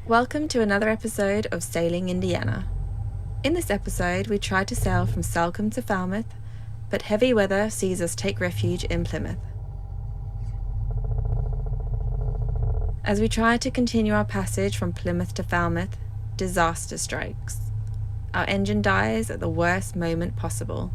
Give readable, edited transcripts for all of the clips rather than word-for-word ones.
Welcome to another episode of Sailing Indiana. In this episode, we try to sail from Salcombe to Falmouth, but heavy weather sees us take refuge in Plymouth. As we try to continue our passage from Plymouth to Falmouth, disaster strikes. Our engine dies at the worst moment possible.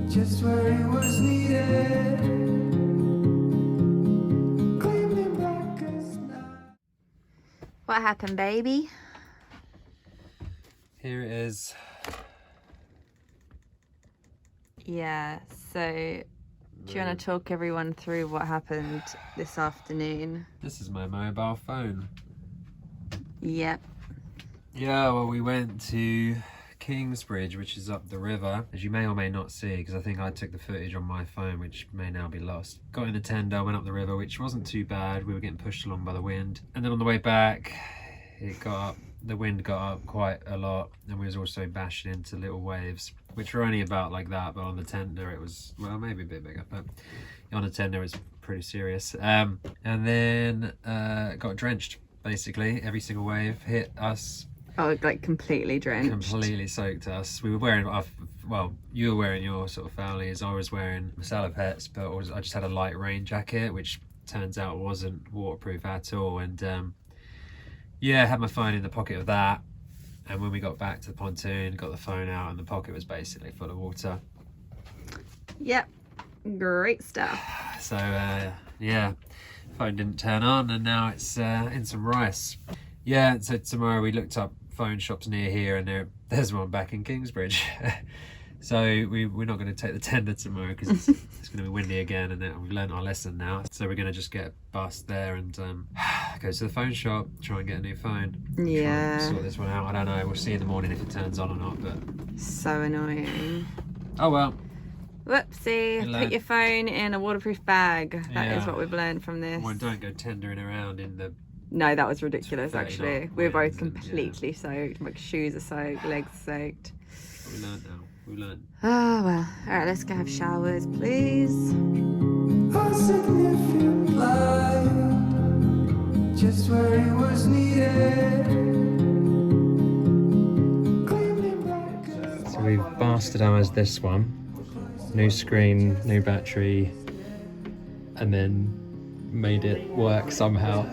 Just where it was needed. Gleaming black as night. What happened, baby? Here it is. Yeah, so do you want to talk everyone through what happened this afternoon? This is my mobile phone. Yep. Yeah, well, we went to Kingsbridge, which is up the river, as you may or may not see, because I think I took the footage on my phone, which may now be lost. Got in the tender, went up the river, which wasn't too bad. We were getting pushed along by the wind, and then on the way back the wind got up quite a lot, and we was also bashing into little waves, which were only about like that, but on the tender it was, well, maybe a bit bigger, but on the tender it's pretty serious. And then got drenched, basically. Every single wave hit us. Oh, like completely drenched. Completely soaked us. We were wearing, well, you were wearing your sort of foulies. I was wearing Salopets, but I just had a light rain jacket, which turns out wasn't waterproof at all. And yeah, had my phone in the pocket of that. And when we got back to the pontoon, got the phone out, and the pocket was basically full of water. Yep, great stuff. So yeah, phone didn't turn on, and now it's in some rice. Yeah, so tomorrow we looked up phone shops near here, and there's one back in Kingsbridge. So we're not going to take the tender tomorrow because it's going to be windy again, and we've learned our lesson now. So we're going to just get a bus there and go to the phone shop, try and get a new phone. Yeah. Try and sort this one out. I don't know. We'll see in the morning if it turns on or not. But So annoying. oh well. Whoopsie. Put your phone in a waterproof bag. That is Yeah. what we've learned from this. Well, don't go tendering around in the. No, that was ridiculous, 30 actually. knot We're both winds and, completely soaked. My shoes are soaked, legs soaked. We learned now. We learned. Oh, well. All right, let's go have showers, please. A significant light. Just where it was needed. Gleaming black as So we've bastardised this one. New screen, new battery, and then made it work somehow.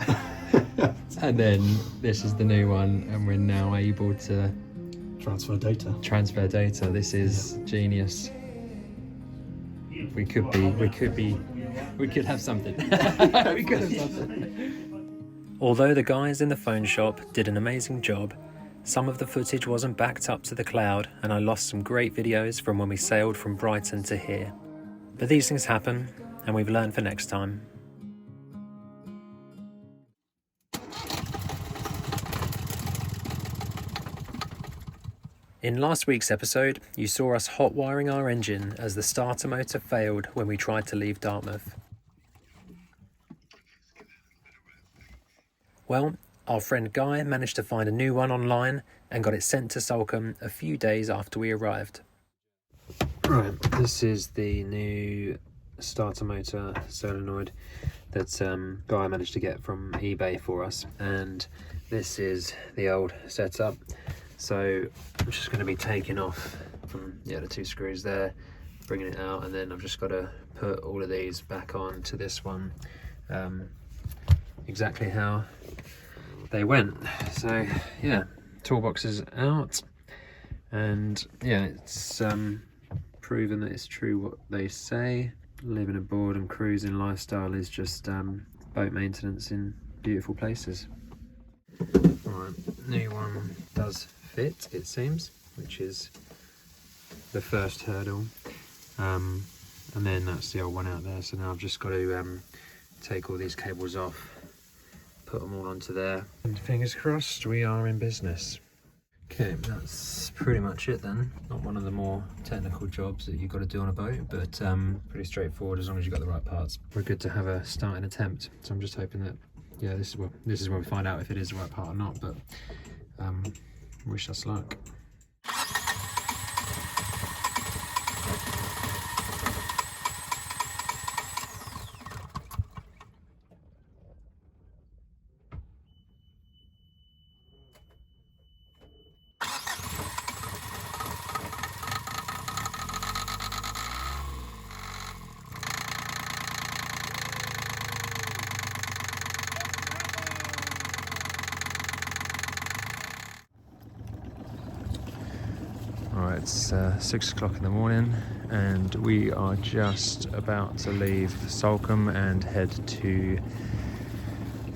And then this is the new one, and we're now able to Transfer data. This is genius. We could have something. We could have something. Although the guys in the phone shop did an amazing job, some of the footage wasn't backed up to the cloud, and I lost some great videos from when we sailed from Brighton to here. But these things happen, and we've learned for next time. In last week's episode, you saw us hot wiring our engine as the starter motor failed when we tried to leave Dartmouth. Well, our friend Guy managed to find a new one online and got it sent to Salcombe a few days after we arrived. Right, this is the new starter motor solenoid that Guy managed to get from eBay for us, and this is the old setup. So I'm just going to be taking off from the two screws there, bringing it out, and then I've just got to put all of these back on to this one, exactly how they went. So yeah, toolbox is out, and yeah, it's proven that it's true what they say. Living aboard and cruising lifestyle is just boat maintenance in beautiful places. Alright, new one does fit, it seems, which is the first hurdle, and then that's the old one out there. So now I've just got to take all these cables off, put them all onto there, and fingers crossed we are in business. Okay, that's pretty much it then. Not one of the more technical jobs that you've got to do on a boat, but pretty straightforward as long as you've got the right parts. We're good to have a starting attempt, so I'm just hoping that, yeah, this is where we find out if it is the right part or not, but wish us luck. Alright, it's 6 o'clock in the morning and we are just about to leave Salcombe and head to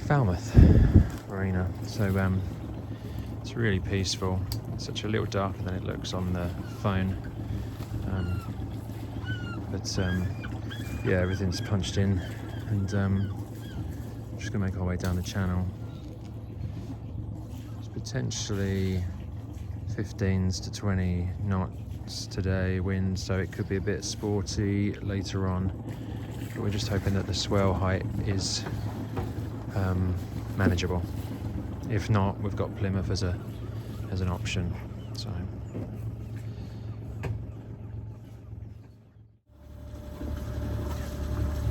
Falmouth Marina. So it's really peaceful. It's such a little darker than it looks on the phone. Yeah, everything's punched in and just gonna make our way down the channel. It's potentially 15s to 20 knots today wind, so it could be a bit sporty later on, but we're just hoping that the swell height is manageable. If not, we've got Plymouth as an option. So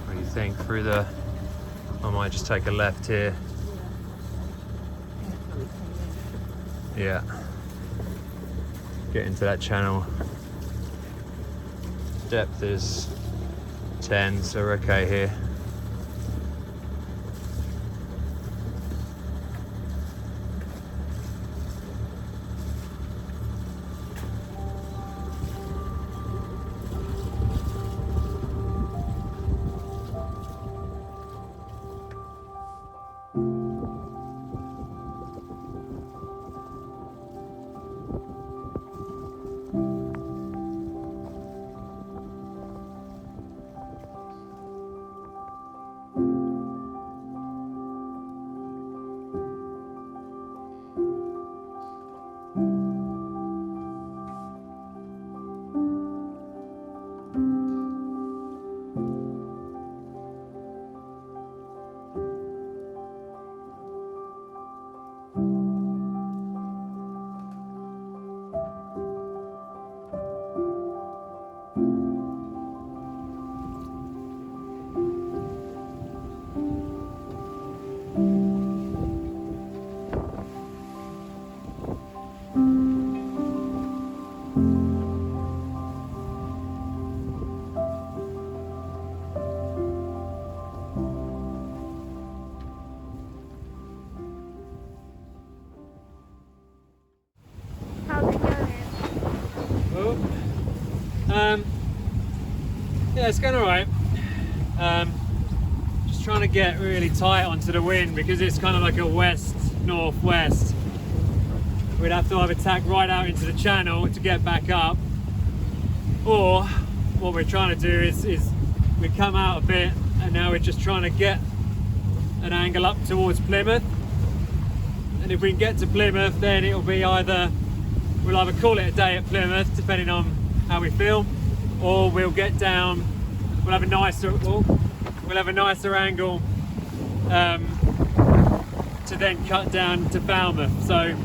what do you think? Through the, I might just take a left here. Yeah, get into that channel. Depth is 10, so we're okay here. Yeah, it's going alright. Just trying to get really tight onto the wind because it's kind of like a west-northwest. We'd have to either tack right out into the channel to get back up, or what we're trying to do is we come out a bit and now we're just trying to get an angle up towards Plymouth. And if we can get to Plymouth, then it'll be we'll either call it a day at Plymouth, depending on how we feel, or we'll get down, we'll have a nicer angle to then cut down to Falmouth. So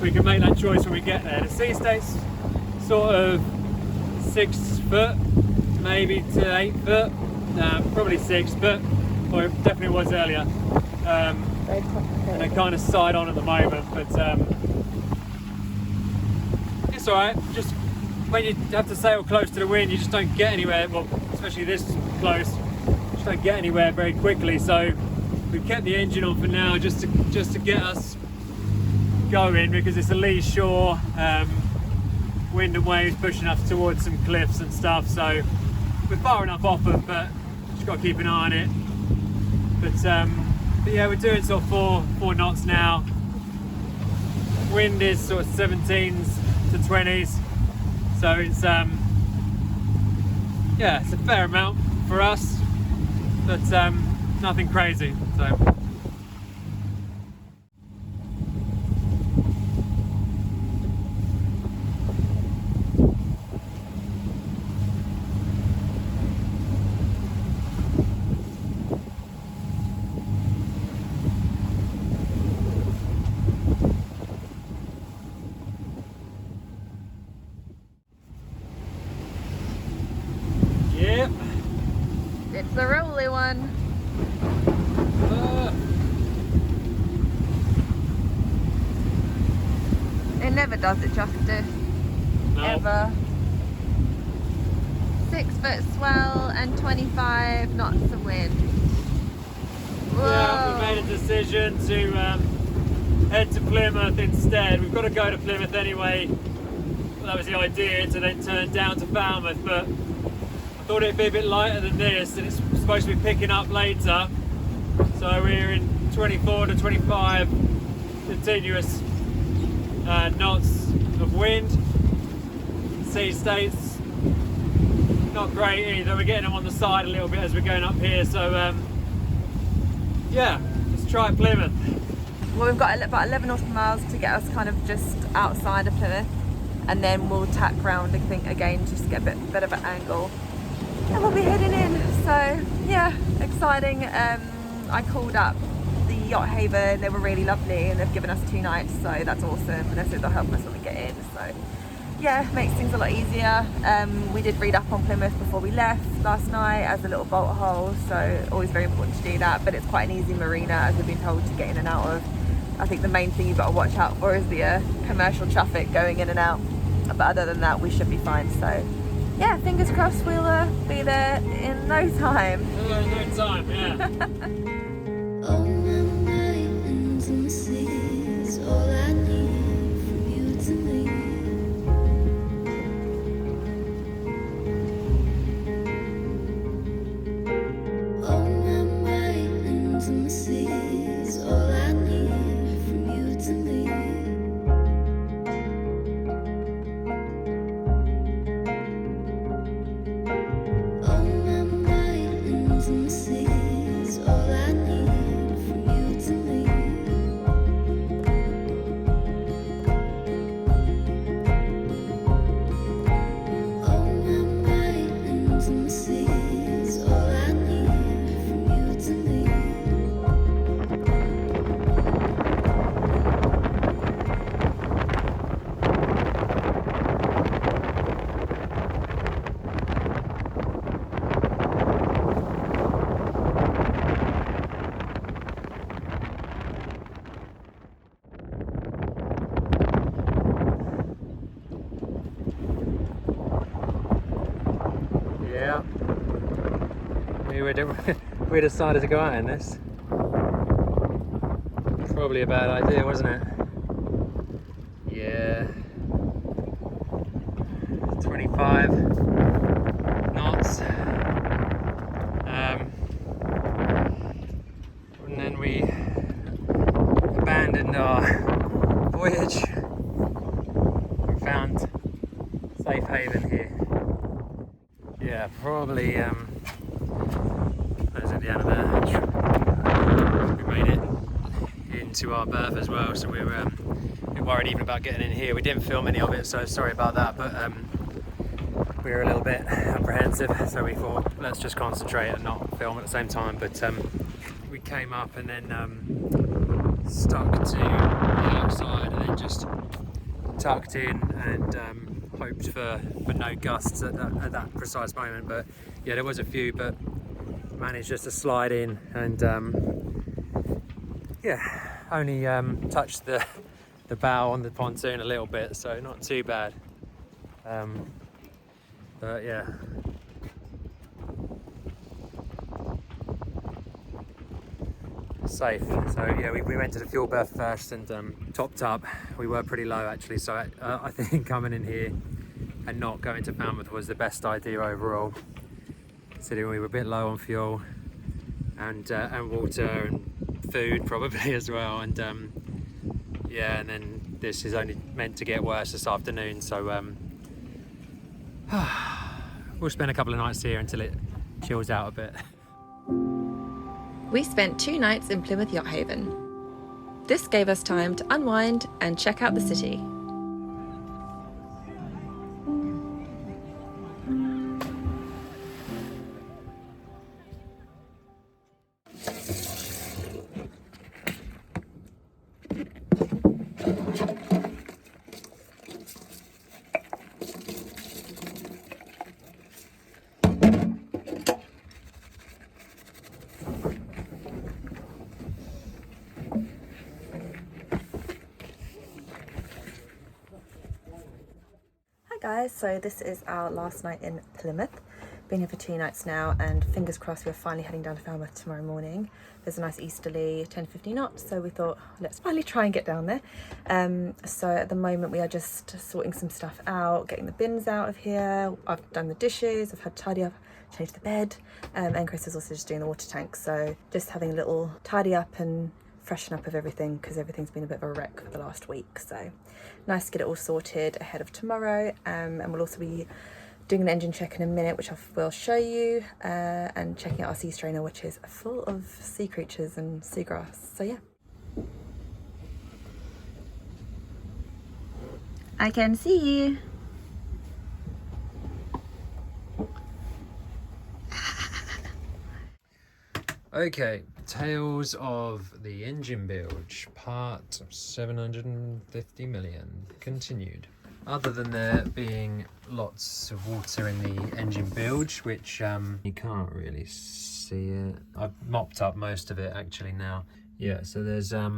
we can make that choice when we get there. The sea state's sort of 6 foot, maybe to 8 foot, probably 6 foot, or it definitely was earlier. And they're kind of side on at the moment, but it's alright. Just when you have to sail close to the wind, you just don't get anywhere. Well, especially this close, you just don't get anywhere very quickly. So we've kept the engine on for now, just to get us going, because it's a lee shore. Wind and waves pushing us towards some cliffs and stuff. So we're far enough off them, but just got to keep an eye on it. But yeah, we're doing sort of 4 knots now. Wind is sort of 17s to 20s. So it's yeah, it's a fair amount for us, but nothing crazy. So the rolly one. It never does it justice. No. Ever. 6 foot swell and 25 knots of wind. Whoa. Yeah, we made a decision to head to Plymouth instead. We've got to go to Plymouth anyway. Well, that was the idea, to then turn down to Falmouth, but I thought it'd be a bit lighter than this, and it's supposed to be picking up later. So we're in 24 to 25 continuous knots of wind. Sea states not great either. We're getting them on the side a little bit as we're going up here. So yeah, let's try Plymouth. Well, we've got about 11 nautical miles to get us kind of just outside of Plymouth, and then we'll tack round, I think, again, just to get a bit of an angle. And we'll be heading in. So yeah, exciting. I called up the Yacht Haven. They were really lovely, and they've given us 2 nights, so that's awesome. And they said they'll help us when we get in. So yeah, makes things a lot easier. We did read up on Plymouth before we left last night as a little bolt hole, so always very important to do that. But it's quite an easy marina, as we've been told, to get in and out of. I think the main thing you've got to watch out for is the commercial traffic going in and out. But other than that, we should be fine. So yeah, fingers crossed we'll be there in no time. No time, yeah. All my mountains and seas, all I need from you to me. All my mountains and seas, all I need from you to me. All my mountains and seas, all I need from you to me. All my mountains and seas, all I need from you to me. Yeah. We decided to go out in this. Probably a bad idea, wasn't it? Yeah. 25 knots. And then we abandoned our voyage and found safe haven here. Yeah, probably that's at the end of that. We made it into our berth as well, so we were a bit worried even about getting in here. We didn't film any of it, so sorry about that, but we were a little bit apprehensive, so we thought let's just concentrate and not film at the same time. But we came up and then stuck to the outside and then just tucked in and hoped for no gusts at that precise moment. But yeah, there was a few, but managed just to slide in and yeah, only touched the bow on the pontoon a little bit, so not too bad. But yeah, safe. So yeah, we went to the fuel berth first and topped up. We were pretty low actually, so I think coming in here and not going to Falmouth was the best idea overall, considering we were a bit low on fuel and water and food probably as well. And yeah, and then this is only meant to get worse this afternoon, so we'll spend a couple of nights here until it chills out a bit. We spent 2 nights in Plymouth Yacht Haven. This gave us time to unwind and check out the city. Guys, so this is our last night in Plymouth. Been here for 2 nights now, and fingers crossed we're finally heading down to Falmouth tomorrow morning. There's a nice easterly 10-15 knots, so we thought let's finally try and get down there. So at the moment we are just sorting some stuff out, getting the bins out of here. I've done the dishes, I've had to tidy up, change the bed, and Chris is also just doing the water tank. So just having a little tidy up and freshen up of everything, because everything's been a bit of a wreck for the last week. So nice to get it all sorted ahead of tomorrow, and we'll also be doing an engine check in a minute, which I will show you, and checking out our sea strainer, which is full of sea creatures and seagrass. So yeah. I can see you. Okay, Tales of the Engine Bilge, part 750 million, continued. Other than there being lots of water in the engine bilge, which you can't really see it. I've mopped up most of it actually now. Yeah, so there's yeah,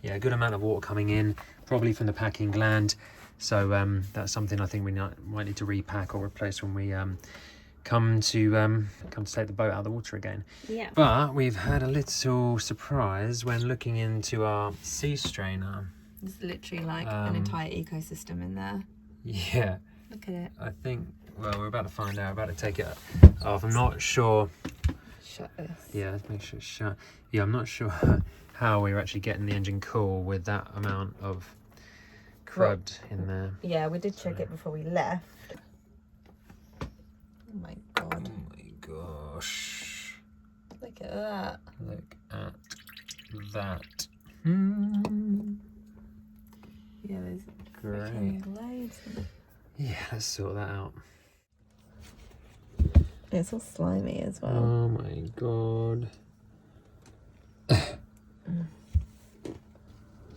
a good amount of water coming in, probably from the packing gland. So that's something I think we might need to repack or replace when we come to take the boat out of the water again. Yeah. But we've had a little surprise when looking into our sea strainer. There's literally like an entire ecosystem in there. Yeah. Look at it. I think, well, we're about to find out, about to take it off. I'm not sure. Shut this. Yeah, let's make sure it's shut. Yeah, I'm not sure how we're actually getting the engine cool with that amount of crud in there. Yeah, we did check it before we left. Oh my god. Oh my gosh. Look at that. Look at that. Yeah, there's Great. loads. Yeah, let's sort that out. It's all slimy as well. Oh my god.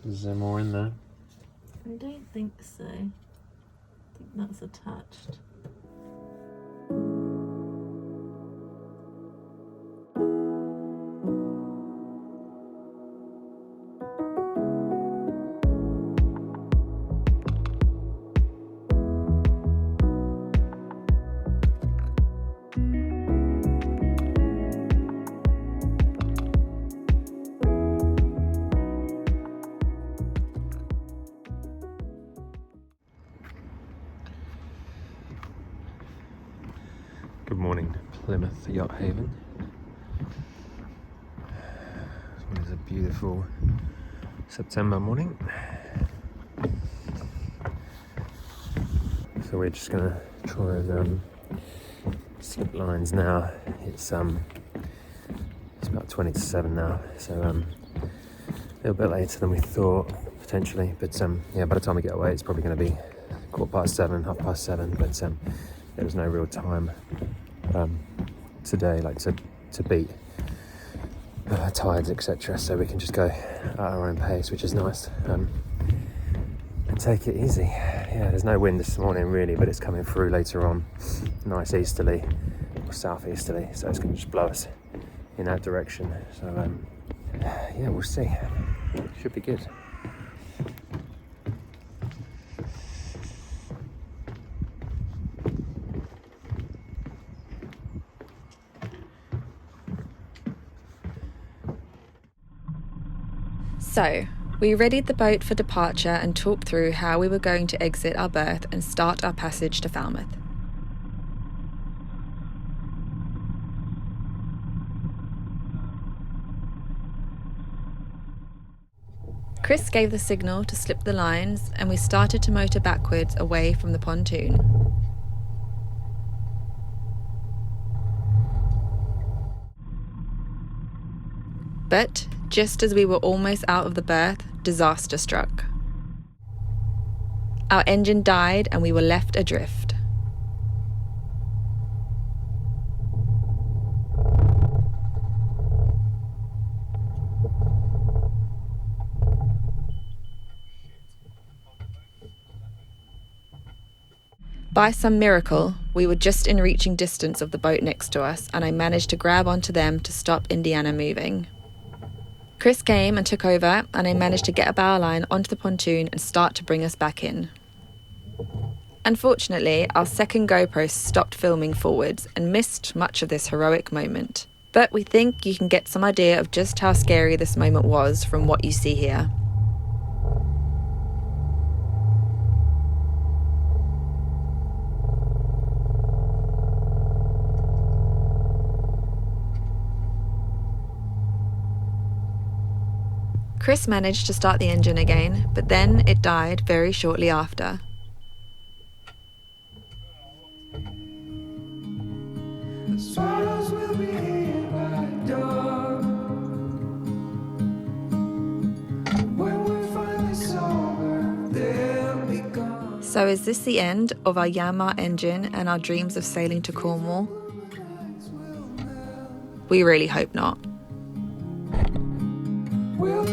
Is there more in there? I don't think so. I think that's attached. Good morning, Plymouth Yacht Haven. It is a beautiful September morning. So we're just gonna try and skip lines now. It's about 20 to 7 now, so a little bit later than we thought potentially. But yeah, by the time we get away, it's probably going to be 7:15, 7:30. But there was no real time today, like to beat tides, etc. So we can just go at our own pace, which is nice, and take it easy. Yeah, there's no wind this morning really, but it's coming through later on. Nice easterly or southeasterly, so it's going to just blow us in that direction. So yeah, we'll see. Should be good. So, we readied the boat for departure and talked through how we were going to exit our berth and start our passage to Falmouth. Chris gave the signal to slip the lines, and we started to motor backwards away from the pontoon. But just as we were almost out of the berth, disaster struck. Our engine died and we were left adrift. By some miracle, we were just in reaching distance of the boat next to us, and I managed to grab onto them to stop Indiana moving. Chris came and took over, and I managed to get a bow line onto the pontoon and start to bring us back in. Unfortunately, our second GoPro stopped filming forwards and missed much of this heroic moment. But we think you can get some idea of just how scary this moment was from what you see here. Chris managed to start the engine again, but then it died very shortly after. The swallows will be here by dawn. When we're finally sober, they'll be gone. So is this the end of our Yanmar engine and our dreams of sailing to Cornwall? We really hope not. We'll